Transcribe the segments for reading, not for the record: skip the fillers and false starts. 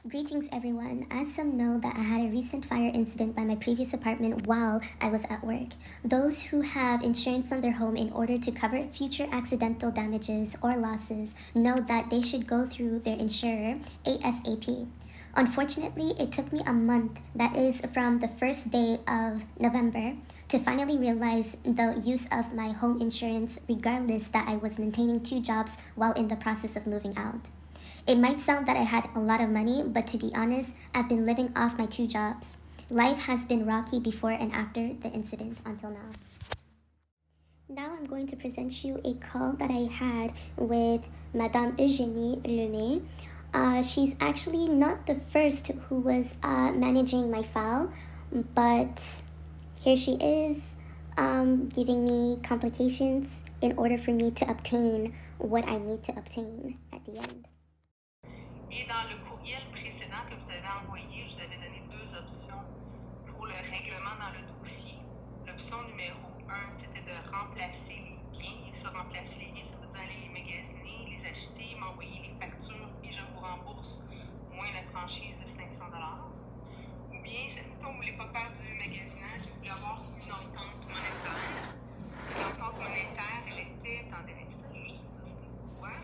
Greetings everyone. As some know that I had a recent fire incident by my previous apartment while I was at work. Those who have insurance on their home in order to cover future accidental damages or losses know that they should go through their insurer ASAP. Unfortunately, it took me a month, that is from the first day of November, to finally realize the use of my home insurance regardless that I was maintaining two jobs while in the process of moving out. It might sound that I had a lot of money, but to be honest, I've been living off my two jobs. Life has been rocky before and after the incident until now. Now I'm going to present you a call that I had with Madame Eugénie Lemay. She's actually not the first who was managing my file, but here she is giving me complications in order for me to obtain what I need to obtain at the end. Et dans le courriel précédent que vous avez envoyé, je vous avais donné deux options pour le règlement dans le dossier. L'option numéro 1, c'était de remplacer les biens. Et se remplacer les biens, ça veut dire aller les magasiner, les acheter, m'envoyer les factures et je vous rembourse moins la franchise de 500 $. Ou bien, si vous ne voulez pas faire du magasinage, vous voulez avoir une entente monétaire. L'entente monétaire, elle était, attendez, juste pourquoi.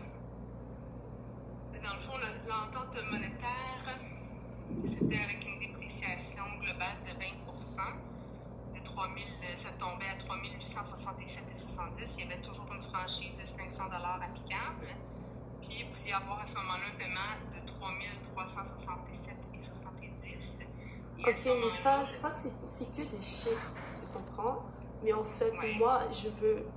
Dans le fond, l'entente monétaire, c'était avec une dépréciation globale de 20 de 3000, ça tombait à 3867,70. Il y avait toujours une franchise de 500 $ applicable. Puis, il pouvait y avoir à ce moment-là un paiement de 3367,70. Ok, mais ça c'est que des chiffres, tu comprends? Mais en fait, moi, je veux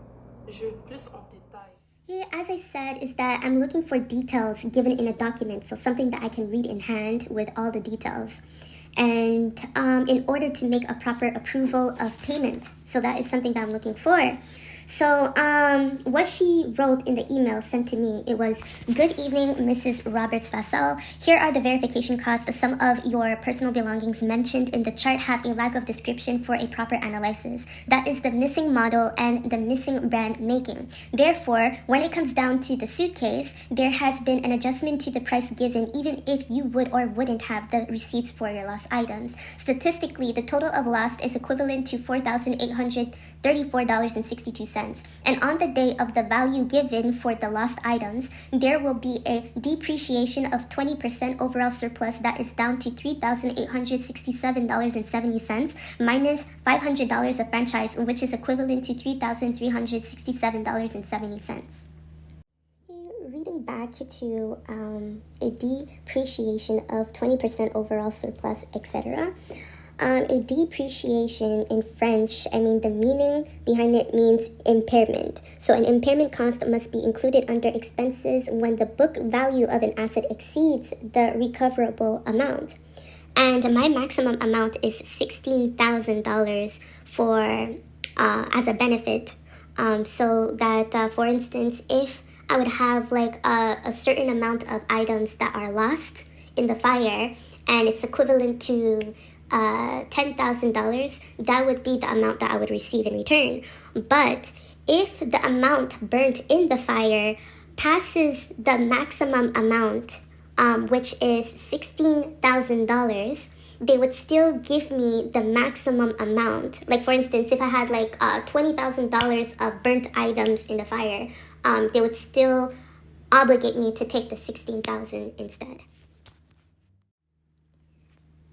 plus en détail. Here, as I said, is that I'm looking for details given in a document, so something that I can read in hand with all the details. And in order to make a proper approval of payment. So that is something that I'm looking for. So what she wrote in the email sent to me, it was, "Good evening, Mrs. Roberts-Vassell. Here are the verification costs. Some of your personal belongings mentioned in the chart have a lack of description for a proper analysis. That is the missing model and the missing brand making. Therefore, when it comes down to the suitcase, there has been an adjustment to the price given even if you would or wouldn't have the receipts for your lost items. Statistically, the total of lost is equivalent to $4,834.62. And on the day of the value given for the lost items, there will be a depreciation of 20% overall surplus that is down to $3,867.70 minus $500 of franchise, which is equivalent to $3,367.70. Reading back to a depreciation of 20% overall surplus, etc. A depreciation in French, the meaning behind it means impairment. So an impairment cost must be included under expenses when the book value of an asset exceeds the recoverable amount. And my maximum amount is $16,000 for as a benefit. So that, for instance, if I would have a certain amount of items that are lost in the fire, and it's equivalent to $10,000, that would be the amount that I would receive in return. But if the amount burnt in the fire passes the maximum amount, which is $16,000, they would still give me the maximum amount. Like, for instance, if I had $20,000 of burnt items in the fire, they would still obligate me to take the $16,000 instead.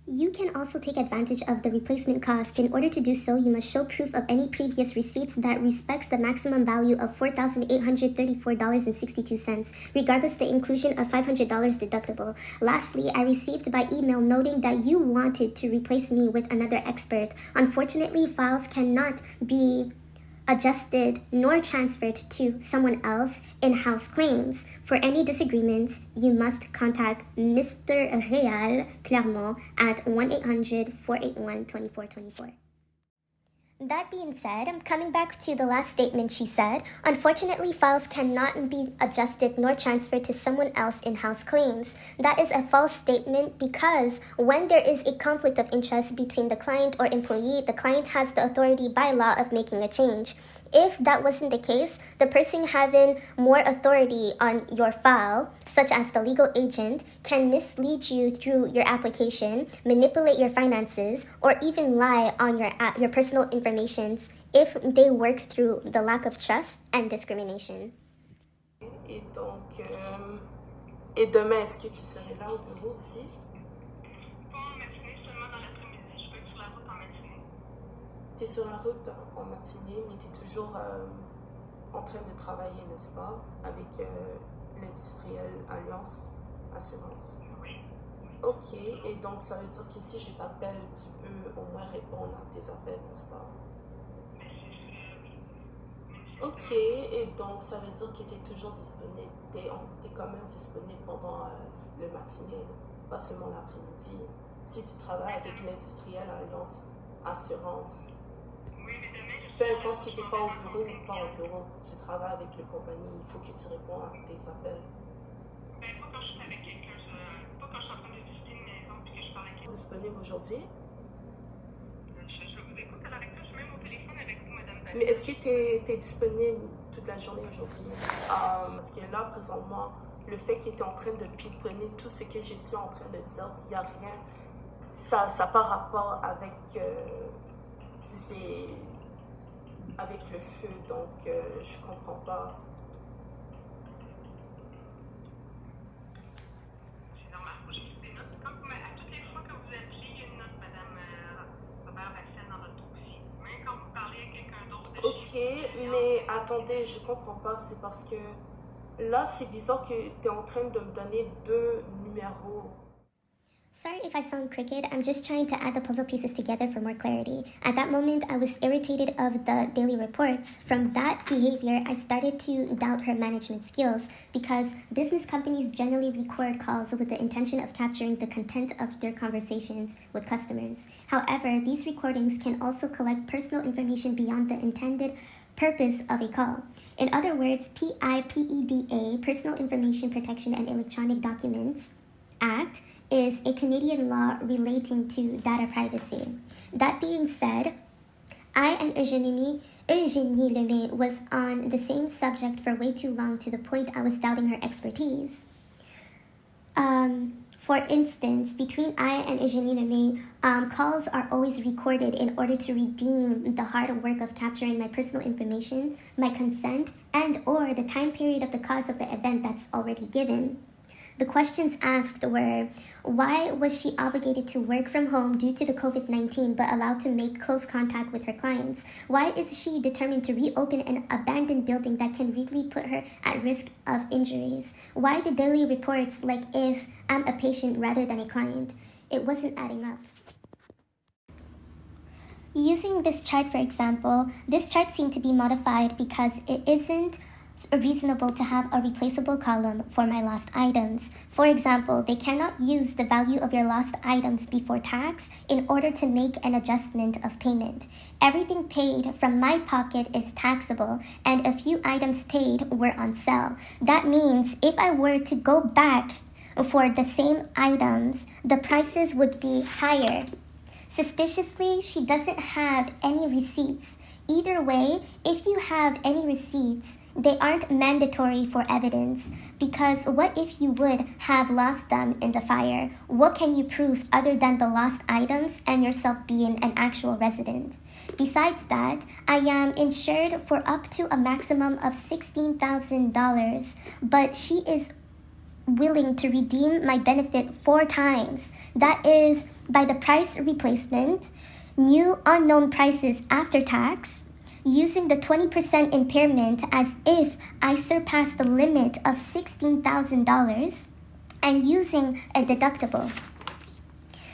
You can also take advantage of the replacement cost. In order to do so, you must show proof of any previous receipts that respects the maximum value of $4,834.62, regardless the inclusion of $500 deductible. Lastly, I received by email noting that you wanted to replace me with another expert. Unfortunately, files cannot be adjusted nor transferred to someone else in-house claims. For any disagreements, you must contact Mr. Réal Clermont at 1-800-481-2424. That being said, I'm coming back to the last statement she said. Unfortunately, files cannot be adjusted nor transferred to someone else in-house claims. That is a false statement because when there is a conflict of interest between the client or employee, the client has the authority by law of making a change. If that wasn't the case, the person having more authority on your file, such as the legal agent, can mislead you through your application, manipulate your finances, or even lie on your personal information if they work through the lack of trust and discrimination. Et donc, et demain, est-ce que tu serais là au bureau aussi? Pas en matinée, seulement dans l'après-midi. Je peux être sur la route en matinée. Tu es sur la route en matinée, mais tu es toujours en train de travailler, n'est-ce pas, avec l'industriel Alliance Assurance. Oui. Ok, et donc ça veut dire que si je t'appelle, tu peux au moins répondre à tes appels, n'est-ce pas? Mais c'est oui. Ok, et donc ça veut dire que tu es toujours disponible, tu es quand même disponible pendant le matinée, pas seulement l'après-midi. Si tu travailles avec l'industriel Alliance Assurance, Oui, mais demain, je suis peu importe si tu n'es pas au bureau ou pas au bureau, tu travailles avec le compagnie, il faut que tu réponds à tes appels. Ben, pas quand je suis avec quelqu'un, pas quand je suis en train de visiter une maison puis que je parle avec quelqu'un. Disponible aujourd'hui? Je vous écoute à la lecture, je suis même au téléphone avec vous, madame David. Mais est-ce que tu es disponible toute la journée aujourd'hui? Parce que là, présentement, le fait que tu es en train de piétonner tout ce que je suis en train de dire, il n'y a rien, ça n'a pas rapport avec, avec le feu, donc je comprends pas. C'est normal, faut que j'écris des notes. Comme à toutes les fois que vous appelez, il y a une note, madame Robert-Bassel, dans votre dossier. Même quand vous parlez à quelqu'un d'autre de Ok, mais attendez, je comprends pas, c'est parce que là, c'est bizarre que tu es en train de me donner deux numéros. Sorry if I sound crooked, I'm just trying to add the puzzle pieces together for more clarity. At that moment, I was irritated of the daily reports. From that behavior, I started to doubt her management skills because business companies generally record calls with the intention of capturing the content of their conversations with customers. However, these recordings can also collect personal information beyond the intended purpose of a call. In other words, PIPEDA, Personal Information Protection and Electronic Documents Act, is a Canadian law relating to data privacy. That being said, I and Eugenie Lemay was on the same subject for way too long to the point I was doubting her expertise. For instance, between I and Eugenie Lemay, calls are always recorded in order to redeem the hard work of capturing my personal information, my consent, and or the time period of the cause of the event that's already given. The questions asked were, why was she obligated to work from home due to the COVID-19 but allowed to make close contact with her clients? Why is she determined to reopen an abandoned building that can really put her at risk of injuries? Why the daily reports like if I'm a patient rather than a client? It wasn't adding up. Using this chart, for example, this chart seemed to be modified because it isn't reasonable to have a replaceable column for my lost items. For example, they cannot use the value of your lost items before tax in order to make an adjustment of payment. Everything paid from my pocket is taxable, and a few items paid were on sale. That means if I were to go back for the same items, the prices would be higher. Suspiciously, she doesn't have any receipts. Either way, if you have any receipts, they aren't mandatory for evidence, because what if you would have lost them in the fire? What can you prove other than the lost items and yourself being an actual resident? Besides that, I am insured for up to a maximum of $16,000, but she is willing to redeem my benefit 4 times. That is by the price replacement, new unknown prices after tax, using the 20% impairment as if I surpassed the limit of $16,000, and using a deductible,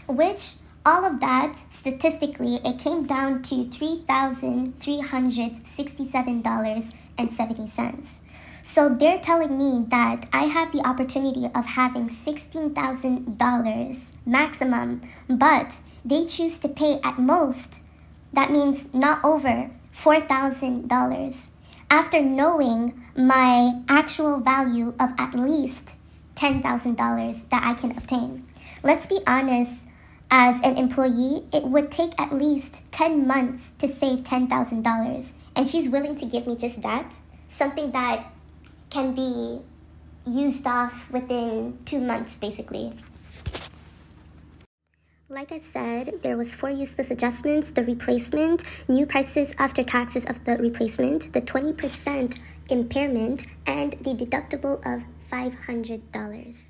which all of that, statistically, it came down to $3,367.70. So they're telling me that I have the opportunity of having $16,000 maximum, but they choose to pay at most, that means not over, $4,000, after knowing my actual value of at least $10,000 that I can obtain. Let's be honest, as an employee, it would take at least 10 months to save $10,000. And she's willing to give me just that, something that can be used off within 2 months, basically. Like I said, there was 4 useless adjustments, the replacement, new prices after taxes of the replacement, the 20% impairment, and the deductible of $500.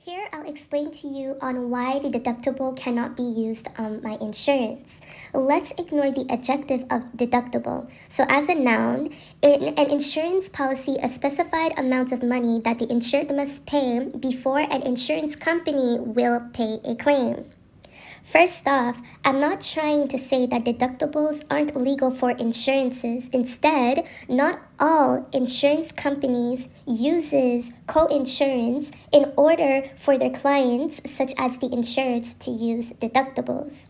Here, I'll explain to you on why the deductible cannot be used on my insurance. Let's ignore the adjective of deductible. So as a noun, in an insurance policy, a specified amount of money that the insured must pay before an insurance company will pay a claim. First off, I'm not trying to say that deductibles aren't legal for insurances. Instead, not all insurance companies uses co-insurance in order for their clients, such as the insureds, to use deductibles.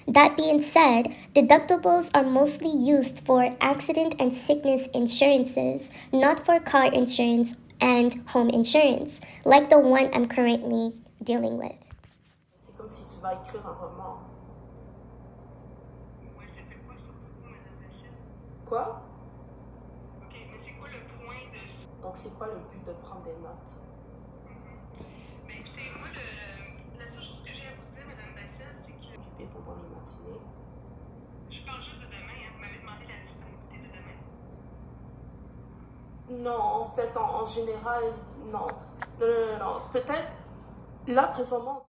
That being said, deductibles are mostly used for accident and sickness insurances, not for car insurance and home insurance, like the one I'm currently dealing with. C'est comme si tu vas écrire un roman. Ouais, c'était quoi surtout, Madame Rachel? Quoi? Ok, mais c'est quoi le point de... Donc, c'est quoi le but de prendre des notes? Mais écoutez, moi, la seule chose que j'ai à vous dire, Madame Rachel, c'est que... Occupé pendant les matinées. Je parle juste de demain, hein. Vous m'avez demandé la disponibilité de demain. Non, en fait, en général, non. Non. Peut-être, là, présentement...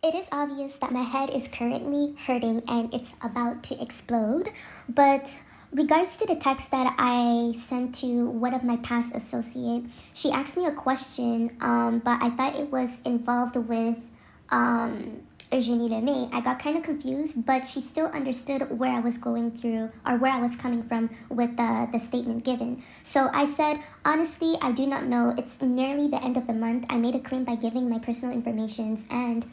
It is obvious that my head is currently hurting and it's about to explode, but regards to the text that I sent to one of my past associates, she asked me a question, but I thought it was involved with Eugenie Lemay. I got kind of confused, but she still understood where I was going through or where I was coming from with the statement given. So I said, honestly, I do not know. It's nearly the end of the month. I made a claim by giving my personal information and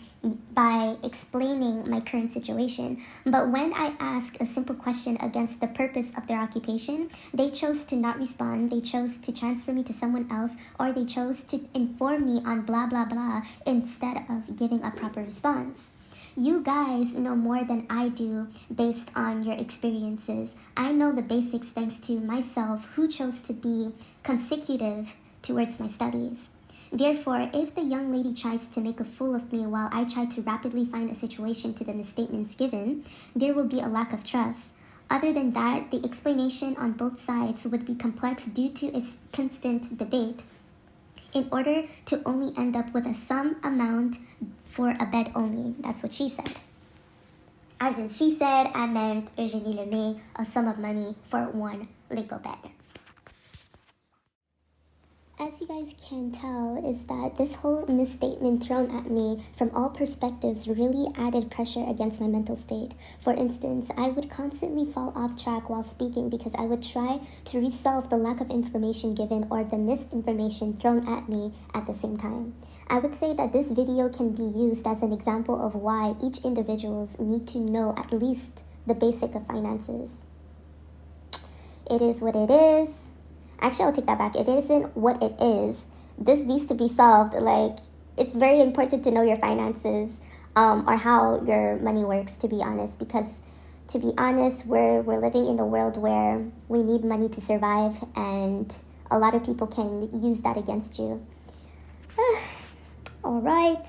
by explaining my current situation. But when I asked a simple question against the purpose of their occupation, they chose to not respond. They chose to transfer me to someone else, or they chose to inform me on blah, blah, blah instead of giving a proper response. You guys know more than I do based on your experiences. I know the basics thanks to myself, who chose to be consecutive towards my studies. Therefore, if the young lady tries to make a fool of me while I try to rapidly find a situation to the misstatements given, there will be a lack of trust. Other than that, the explanation on both sides would be complex due to a constant debate, in order to only end up with a sum amount for a bed only. That's what she said. As in she said, I meant Eugenie Lemay, a sum of money for one legal bed. As you guys can tell, is that this whole misstatement thrown at me from all perspectives really added pressure against my mental state. For instance, I would constantly fall off track while speaking because I would try to resolve the lack of information given or the misinformation thrown at me at the same time. I would say that this video can be used as an example of why each individuals need to know at least the basic of finances. It is what it is. Actually, I'll take that back. It isn't what it is. This needs to be solved. Like, it's very important to know your finances or how your money works, to be honest. Because, to be honest, we're living in a world where we need money to survive. And a lot of people can use that against you. All right.